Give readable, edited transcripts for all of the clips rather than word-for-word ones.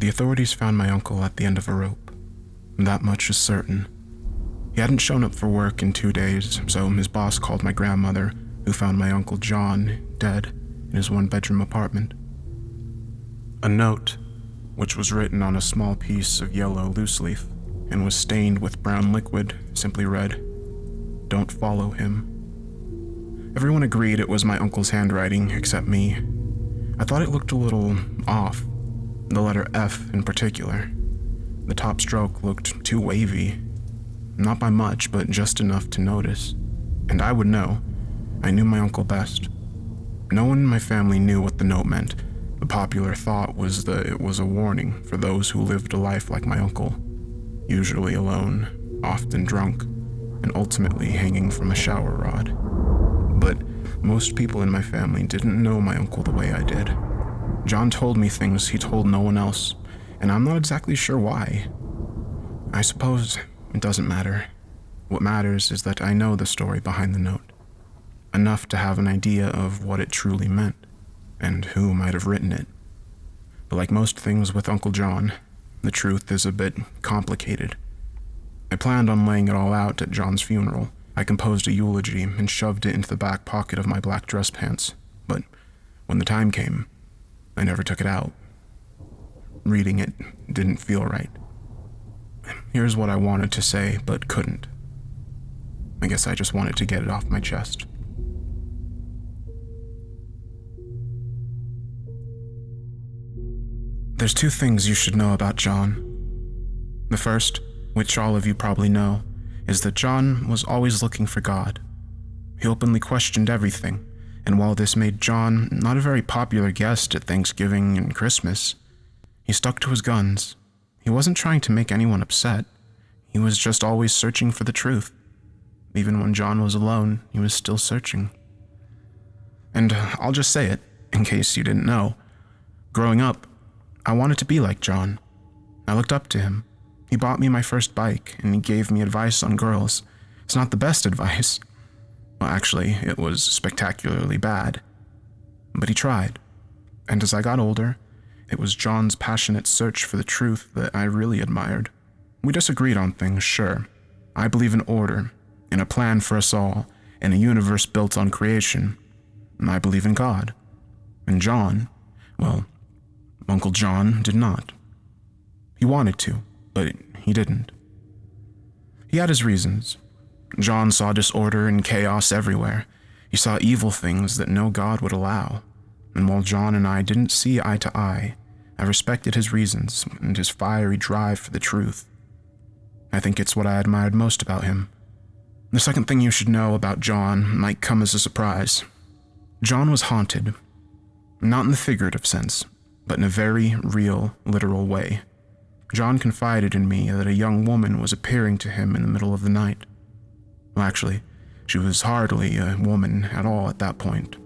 The authorities found my uncle at the end of a rope. That much is certain. He hadn't shown up for work in 2 days, so his boss called my grandmother, who found my Uncle John dead in his one-bedroom apartment. A note, which was written on a small piece of yellow loose leaf and was stained with brown liquid, simply read, "Don't follow him." Everyone agreed it was my uncle's handwriting, except me. I thought it looked a little off, the letter F in particular. The top stroke looked too wavy. Not by much, but just enough to notice. And I would know. I knew my uncle best. No one in my family knew what the note meant. The popular thought was that it was a warning for those who lived a life like my uncle, usually alone, often drunk, and ultimately hanging from a shower rod. But most people in my family didn't know my uncle the way I did. John told me things he told no one else, and I'm not exactly sure why. I suppose it doesn't matter. What matters is that I know the story behind the note, enough to have an idea of what it truly meant, and who might have written it. But like most things with Uncle John, the truth is a bit complicated. I planned on laying it all out at John's funeral. I composed a eulogy and shoved it into the back pocket of my black dress pants, but when the time came, I never took it out. Reading it didn't feel right. Here's what I wanted to say, but couldn't. I guess I just wanted to get it off my chest. There's 2 things you should know about John. The first, which all of you probably know, is that John was always looking for God. He openly questioned everything, and while this made John not a very popular guest at Thanksgiving and Christmas, he stuck to his guns. He wasn't trying to make anyone upset. He was just always searching for the truth. Even when John was alone, he was still searching. And I'll just say it, in case you didn't know. Growing up, I wanted to be like John. I looked up to him. He bought me my first bike, and he gave me advice on girls. It's not the best advice. Well, actually, it was spectacularly bad. But he tried. And as I got older, it was John's passionate search for the truth that I really admired. We disagreed on things, sure. I believe in order, in a plan for us all, in a universe built on creation. And I believe in God. And John, well, Uncle John did not. He wanted to, but he didn't. He had his reasons. John saw disorder and chaos everywhere. He saw evil things that no God would allow. And while John and I didn't see eye to eye, I respected his reasons and his fiery drive for the truth. I think it's what I admired most about him. The second thing you should know about John might come as a surprise. John was haunted. Not in the figurative sense, but in a very real, literal way. John confided in me that a young woman was appearing to him in the middle of the night. Well, actually, she was hardly a woman at all at that point.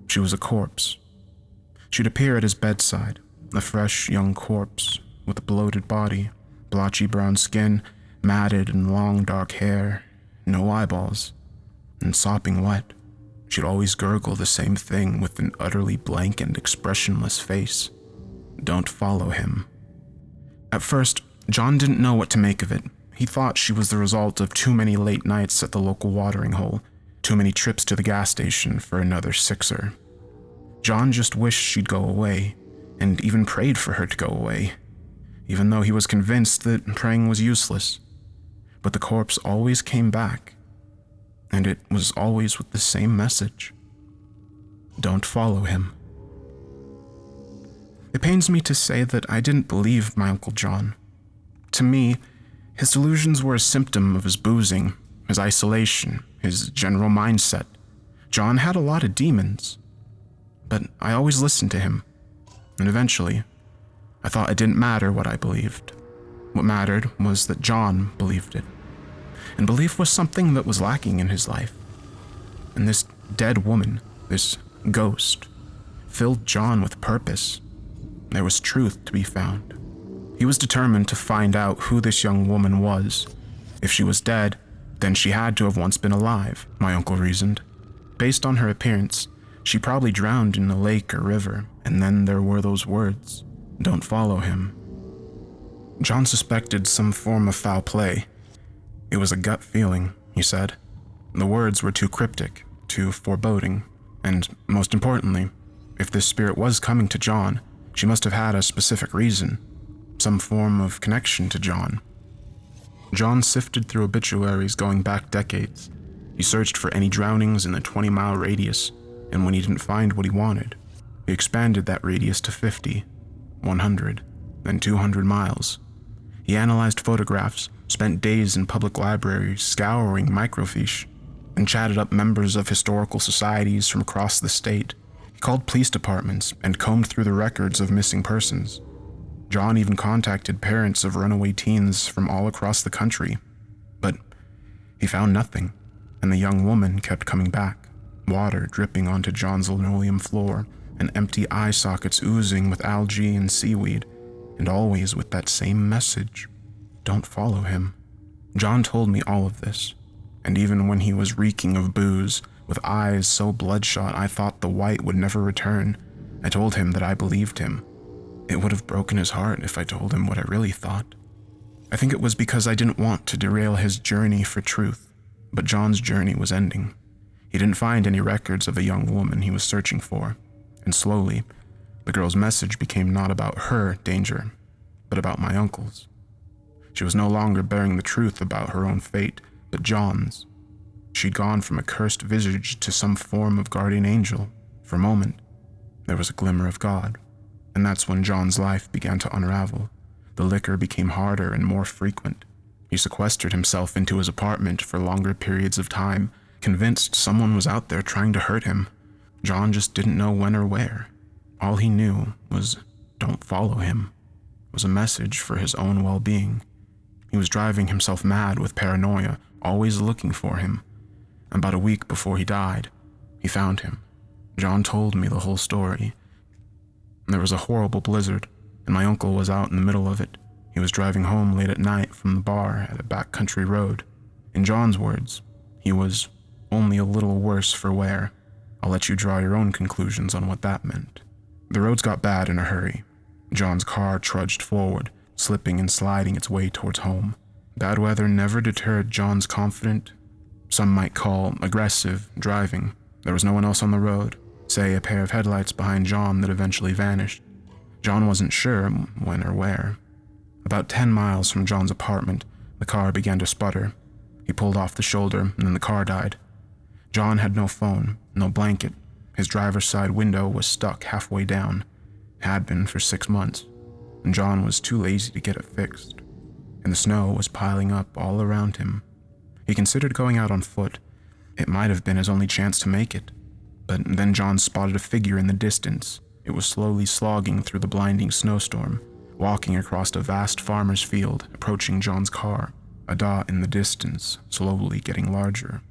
She was a corpse. She'd appear at his bedside, a fresh young corpse with a bloated body, blotchy brown skin, matted and long dark hair, no eyeballs, and sopping wet. She'd always gurgle the same thing with an utterly blank and expressionless face. Don't follow him. At first, John didn't know what to make of it. He thought she was the result of too many late nights at the local watering hole, too many trips to the gas station for another sixer. John just wished she'd go away, and even prayed for her to go away, even though he was convinced that praying was useless. But the corpse always came back, and it was always with the same message. Don't follow him. It pains me to say that I didn't believe my Uncle John. To me, his delusions were a symptom of his boozing, his isolation, his general mindset. John had a lot of demons. But I always listened to him, and eventually, I thought it didn't matter what I believed. What mattered was that John believed it. And belief was something that was lacking in his life. And this dead woman, this ghost, filled John with purpose. There was truth to be found. He was determined to find out who this young woman was. If she was dead, then she had to have once been alive, my uncle reasoned. Based on her appearance, she probably drowned in a lake or river, and then there were those words, "Don't follow him." John suspected some form of foul play. It was a gut feeling, he said. The words were too cryptic, too foreboding, and most importantly, if this spirit was coming to John, she must have had a specific reason, some form of connection to John. John sifted through obituaries going back decades. He searched for any drownings in the 20-mile radius, and when he didn't find what he wanted, he expanded that radius to 50, 100, then 200 miles. He analyzed photographs, spent days in public libraries scouring microfiche, and chatted up members of historical societies from across the state. He called police departments and combed through the records of missing persons. John even contacted parents of runaway teens from all across the country. But he found nothing, and the young woman kept coming back, water dripping onto John's linoleum floor and empty eye sockets oozing with algae and seaweed, and always with that same message: don't follow him. John told me all of this, and even when he was reeking of booze, with eyes so bloodshot I thought the white would never return, I told him that I believed him. It would have broken his heart if I told him what I really thought. I think it was because I didn't want to derail his journey for truth, but John's journey was ending. He didn't find any records of the young woman he was searching for, and slowly, the girl's message became not about her danger, but about my uncle's. She was no longer bearing the truth about her own fate, but John's. She'd gone from a cursed visage to some form of guardian angel. For a moment, there was a glimmer of God, and that's when John's life began to unravel. The liquor became harder and more frequent. He sequestered himself into his apartment for longer periods of time, convinced someone was out there trying to hurt him. John just didn't know when or where. All he knew was, don't follow him, was a message for his own well-being. He was driving himself mad with paranoia, always looking for him. About a week before he died, he found him. John told me the whole story. There was a horrible blizzard, and my uncle was out in the middle of it. He was driving home late at night from the bar at a backcountry road. In John's words, he was only a little worse for wear. I'll let you draw your own conclusions on what that meant. The roads got bad in a hurry. John's car trudged forward, slipping and sliding its way towards home. Bad weather never deterred John's confident, some might call aggressive, driving. There was no one else on the road, say a pair of headlights behind John that eventually vanished. John wasn't sure when or where. About 10 miles from John's apartment, the car began to sputter. He pulled off the shoulder, and then the car died. John had no phone, no blanket. His driver's side window was stuck halfway down. Had been for 6 months, and John was too lazy to get it fixed. And the snow was piling up all around him. He considered going out on foot. It might have been his only chance to make it. But then John spotted a figure in the distance. It was slowly slogging through the blinding snowstorm, walking across a vast farmer's field, approaching John's car, a dot in the distance, slowly getting larger.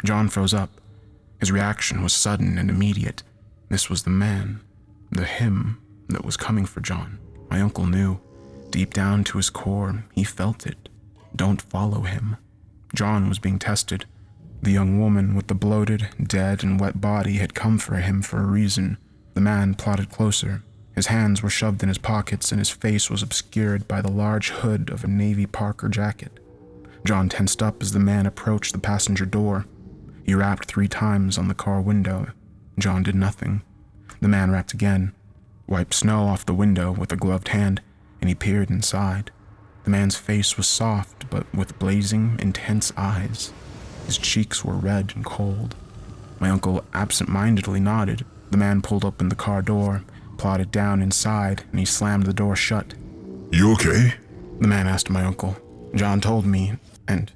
John froze up. His reaction was sudden and immediate. This was the man, the him, that was coming for John. My uncle knew. Deep down to his core, he felt it. Don't follow him. John was being tested. The young woman with the bloated, dead, and wet body had come for him for a reason. The man plodded closer. His hands were shoved in his pockets and his face was obscured by the large hood of a navy Parker jacket. John tensed up as the man approached the passenger door. He rapped 3 times on the car window. John did nothing. The man rapped again, wiped snow off the window with a gloved hand, and he peered inside. The man's face was soft, but with blazing, intense eyes. His cheeks were red and cold. My uncle absent-mindedly nodded. The man pulled open the car door, plodded down inside, and he slammed the door shut. "You okay?" The man asked my uncle. John told me, and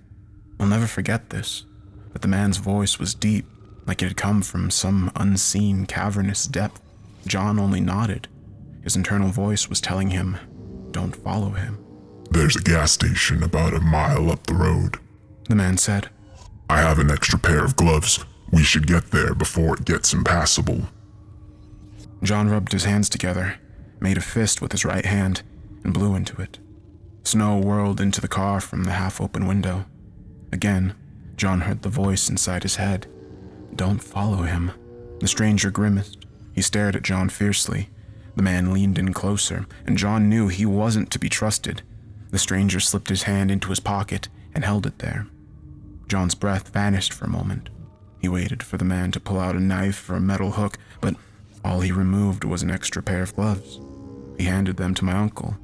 I'll never forget this, that the man's voice was deep, like it had come from some unseen, cavernous depth. John only nodded. His internal voice was telling him, don't follow him. "There's a gas station about a mile up the road," the man said. "I have an extra pair of gloves. We should get there before it gets impassable." John rubbed his hands together, made a fist with his right hand, and blew into it. Snow whirled into the car from the half-open window. Again, John heard the voice inside his head. Don't follow him. The stranger grimaced. He stared at John fiercely. The man leaned in closer, and John knew he wasn't to be trusted. The stranger slipped his hand into his pocket and held it there. John's breath vanished for a moment. He waited for the man to pull out a knife or a metal hook, but all he removed was an extra pair of gloves. He handed them to my uncle.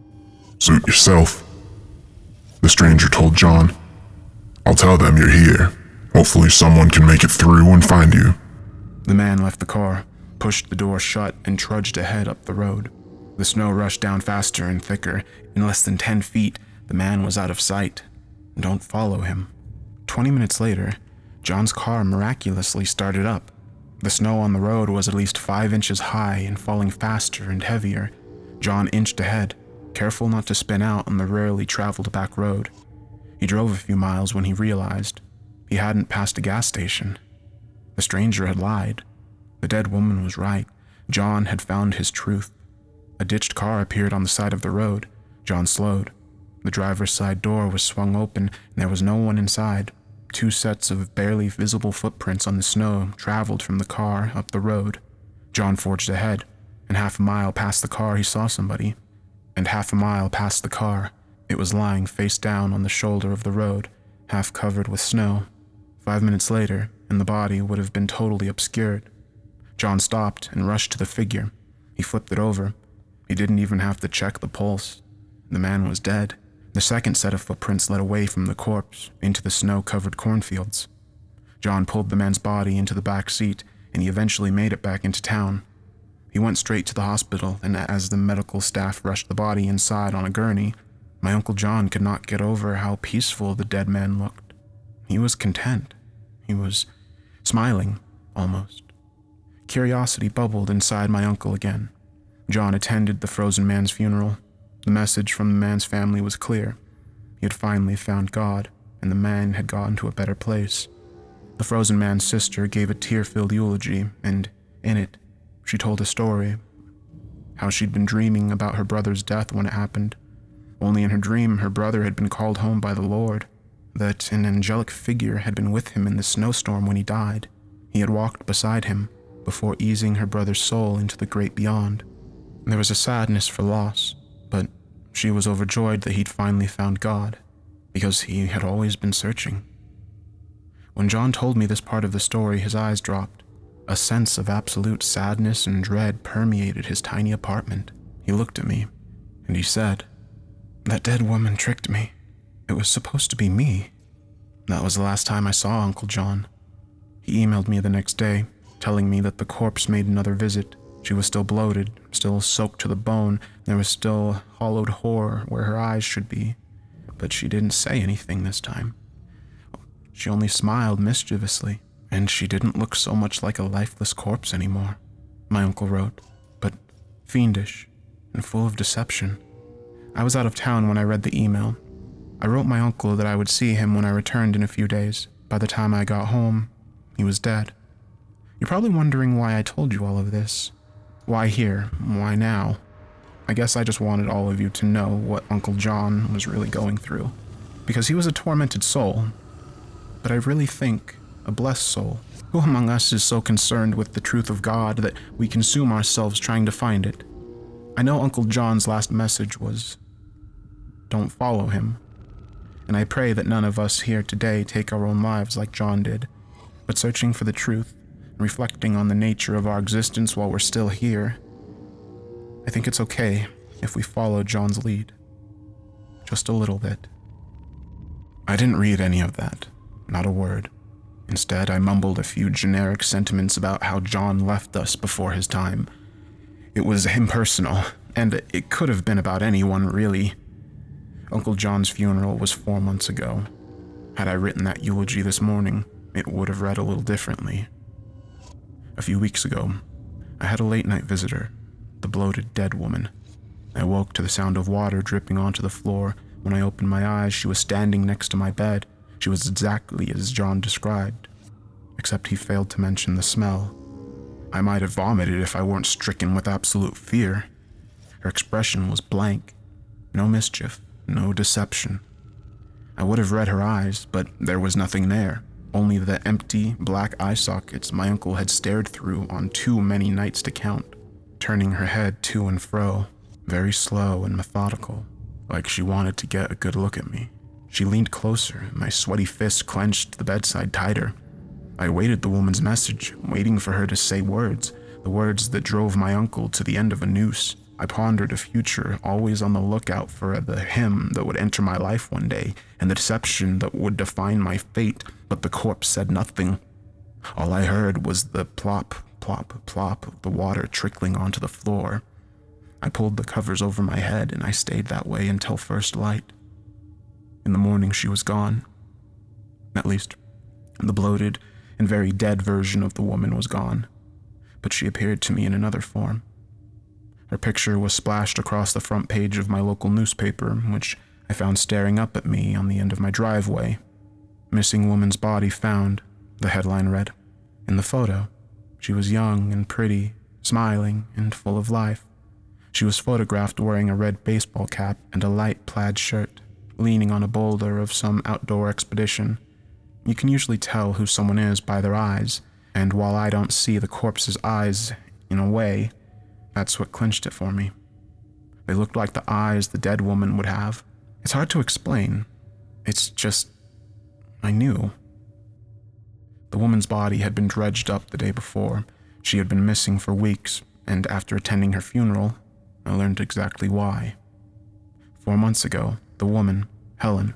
"Suit yourself," the stranger told John. "I'll tell them you're here. Hopefully someone can make it through and find you." The man left the car, pushed the door shut, and trudged ahead up the road. The snow rushed down faster and thicker. In less than 10 feet, the man was out of sight. Don't follow him. 20 minutes later, John's car miraculously started up. The snow on the road was at least 5 inches high and falling faster and heavier. John inched ahead, careful not to spin out on the rarely traveled back road. He drove a few miles when he realized he hadn't passed a gas station. The stranger had lied. The dead woman was right. John had found his truth. A ditched car appeared on the side of the road. John slowed. The driver's side door was swung open, and there was no one inside. 2 sets of barely visible footprints on the snow traveled from the car up the road. John forged ahead, and half a mile past the car he saw somebody. And half a mile past the car, it was lying face down on the shoulder of the road, half covered with snow. 5 minutes later, and the body would have been totally obscured. John stopped and rushed to the figure. He flipped it over. He didn't even have to check the pulse. The man was dead. The second set of footprints led away from the corpse into the snow-covered cornfields. John pulled the man's body into the back seat, and he eventually made it back into town. He went straight to the hospital, and as the medical staff rushed the body inside on a gurney, my Uncle John could not get over how peaceful the dead man looked. He was content. He was smiling, almost. Curiosity bubbled inside my uncle again. John attended the frozen man's funeral. The message from the man's family was clear. He had finally found God, and the man had gotten to a better place. The frozen man's sister gave a tear-filled eulogy, and in it, she told a story. How she'd been dreaming about her brother's death when it happened. Only in her dream, her brother had been called home by the Lord, that an angelic figure had been with him in the snowstorm when he died. He had walked beside him before easing her brother's soul into the great beyond. There was a sadness for loss, but she was overjoyed that he'd finally found God, because he had always been searching. When John told me this part of the story, his eyes dropped. A sense of absolute sadness and dread permeated his tiny apartment. He looked at me, and he said, "That dead woman tricked me. It was supposed to be me." That was the last time I saw Uncle John. He emailed me the next day, telling me that the corpse made another visit. She was still bloated, still soaked to the bone. There was still hollowed horror where her eyes should be. But she didn't say anything this time. She only smiled mischievously, and she didn't look so much like a lifeless corpse anymore, my uncle wrote, but fiendish and full of deception. I was out of town when I read the email. I wrote my uncle that I would see him when I returned in a few days. By the time I got home, he was dead. You're probably wondering why I told you all of this. Why here? Why now? I guess I just wanted all of you to know what Uncle John was really going through. Because he was a tormented soul. But I really think a blessed soul. Who among us is so concerned with the truth of God that we consume ourselves trying to find it? I know Uncle John's last message was, don't follow him. And I pray that none of us here today take our own lives like John did, but searching for the truth, reflecting on the nature of our existence while we're still here, I think it's okay if we follow John's lead. Just a little bit. I didn't read any of that, not a word. Instead, I mumbled a few generic sentiments about how John left us before his time. It was impersonal, and it could have been about anyone, really. Uncle John's funeral was 4 months ago. Had I written that eulogy this morning, it would have read a little differently. A few weeks ago, I had a late-night visitor, the bloated dead woman. I woke to the sound of water dripping onto the floor. When I opened my eyes, she was standing next to my bed. She was exactly as John described, except he failed to mention the smell. I might have vomited if I weren't stricken with absolute fear. Her expression was blank. No mischief, no deception. I would have read her eyes, but there was nothing there. Only the empty, black eye sockets my uncle had stared through on too many nights to count, turning her head to and fro, very slow and methodical. like she wanted to get a good look at me. She leaned closer, my sweaty fist clenched the bedside tighter. I awaited the woman's message, waiting for her to say words, the words that drove my uncle to the end of a noose. I pondered a future, always on the lookout for the him that would enter my life one day, and the deception that would define my fate, but the corpse said nothing. All I heard was the plop, plop, plop of the water trickling onto the floor. I pulled the covers over my head, and I stayed that way until first light. In the morning, she was gone. At least, the bloated and very dead version of the woman was gone, but she appeared to me in another form. Her picture was splashed across the front page of my local newspaper, which I found staring up at me on the end of my driveway. "Missing woman's body found," the headline read. In the photo, she was young and pretty, smiling and full of life. She was photographed wearing a red baseball cap and a light plaid shirt, leaning on a boulder of some outdoor expedition. You can usually tell who someone is by their eyes, and while I don't see the corpse's eyes in a way, that's what clinched it for me. They looked like the eyes the dead woman would have. It's hard to explain. It's just, I knew. The woman's body had been dredged up the day before. She had been missing for weeks, and after attending her funeral, I learned exactly why. 4 months ago, the woman, Helen,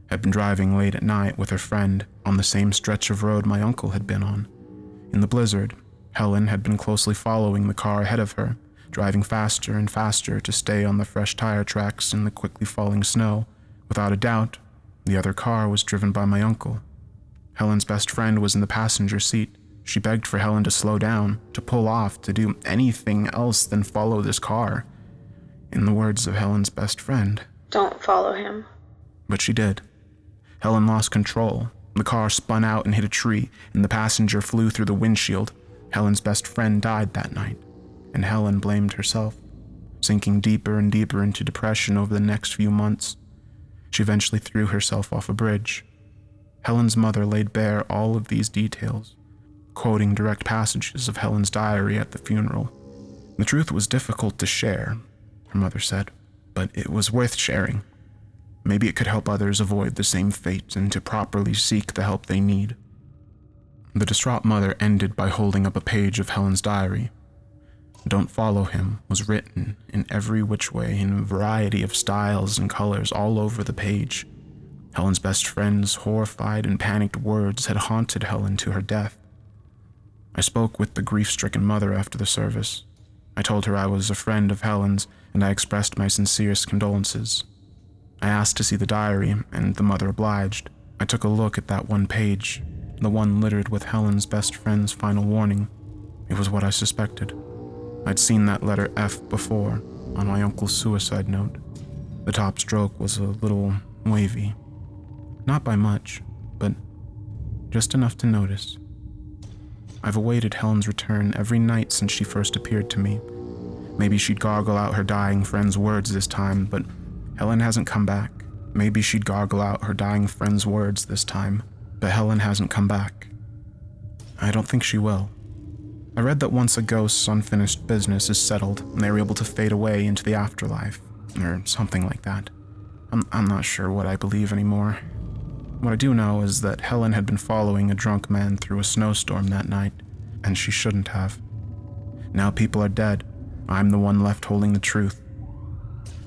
had been driving late at night with her friend on the same stretch of road my uncle had been on. In the blizzard, Helen had been closely following the car ahead of her, driving faster and faster to stay on the fresh tire tracks in the quickly falling snow. Without a doubt, the other car was driven by my uncle. Helen's best friend was in the passenger seat. She begged for Helen to slow down, to pull off, to do anything else than follow this car. In the words of Helen's best friend, "Don't follow him." But she did. Helen lost control. The car spun out and hit a tree, and the passenger flew through the windshield. Helen's best friend died that night, and Helen blamed herself, sinking deeper and deeper into depression over the next few months. She eventually threw herself off a bridge. Helen's mother laid bare all of these details, quoting direct passages of Helen's diary at the funeral. The truth was difficult to share, her mother said, but it was worth sharing. Maybe it could help others avoid the same fate and to properly seek the help they need. The distraught mother ended by holding up a page of Helen's diary. "Don't follow him" was written in every which way in a variety of styles and colors all over the page. Helen's best friend's horrified and panicked words had haunted Helen to her death. I spoke with the grief-stricken mother after the service. I told her I was a friend of Helen's, and I expressed my sincerest condolences. I asked to see the diary, and the mother obliged. I took a look at that one page, the one littered with Helen's best friend's final warning. It was what I suspected. I'd seen that letter F before, on my uncle's suicide note. The top stroke was a little wavy. Not by much, but just enough to notice. I've awaited Helen's return every night since she first appeared to me. Maybe she'd gargle out her dying friend's words this time, but Helen hasn't come back. Maybe she'd gargle out her dying friend's words this time, but Helen hasn't come back. I don't think she will. I read that once a ghost's unfinished business is settled, they're able to fade away into the afterlife, or something like that. I'm not sure what I believe anymore. What I do know is that Helen had been following a drunk man through a snowstorm that night, and she shouldn't have. Now people are dead. I'm the one left holding the truth.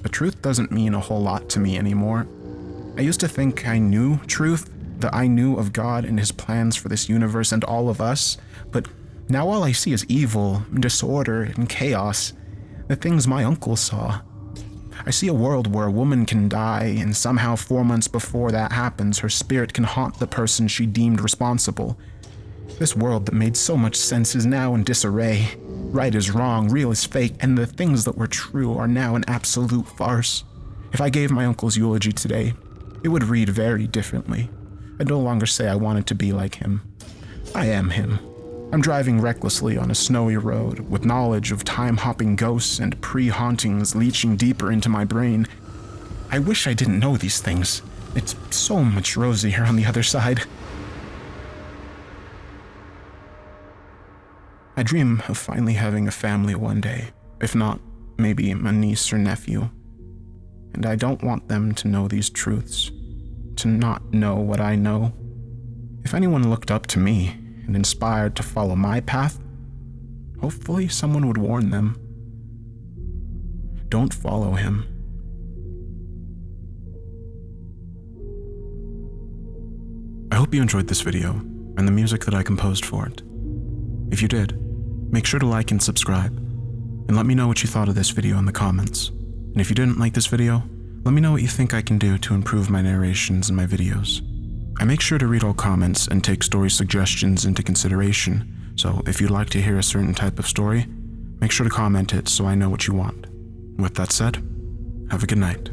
But truth doesn't mean a whole lot to me anymore. I used to think I knew truth, that I knew of God and his plans for this universe and all of us, but now all I see is evil, disorder, and chaos, the things my uncle saw. I see a world where a woman can die, and somehow 4 months before that happens, her spirit can haunt the person she deemed responsible. This world that made so much sense is now in disarray. Right is wrong, real is fake, and the things that were true are now an absolute farce. If I gave my uncle's eulogy today, it would read very differently. I'd no longer say I wanted to be like him. I am him. I'm driving recklessly on a snowy road, with knowledge of time-hopping ghosts and pre-hauntings leaching deeper into my brain. I wish I didn't know these things. It's so much rosier on the other side. I dream of finally having a family one day, if not, maybe a niece or nephew. and I don't want them to know these truths, to not know what I know. If anyone looked up to me and inspired to follow my path, hopefully someone would warn them. Don't follow him. I hope you enjoyed this video and the music that I composed for it. If you did, make sure to like and subscribe, and let me know what you thought of this video in the comments. And if you didn't like this video, let me know what you think I can do to improve my narrations and my videos. I make sure to read all comments and take story suggestions into consideration, so if you'd like to hear a certain type of story, make sure to comment it so I know what you want. With that said, have a good night.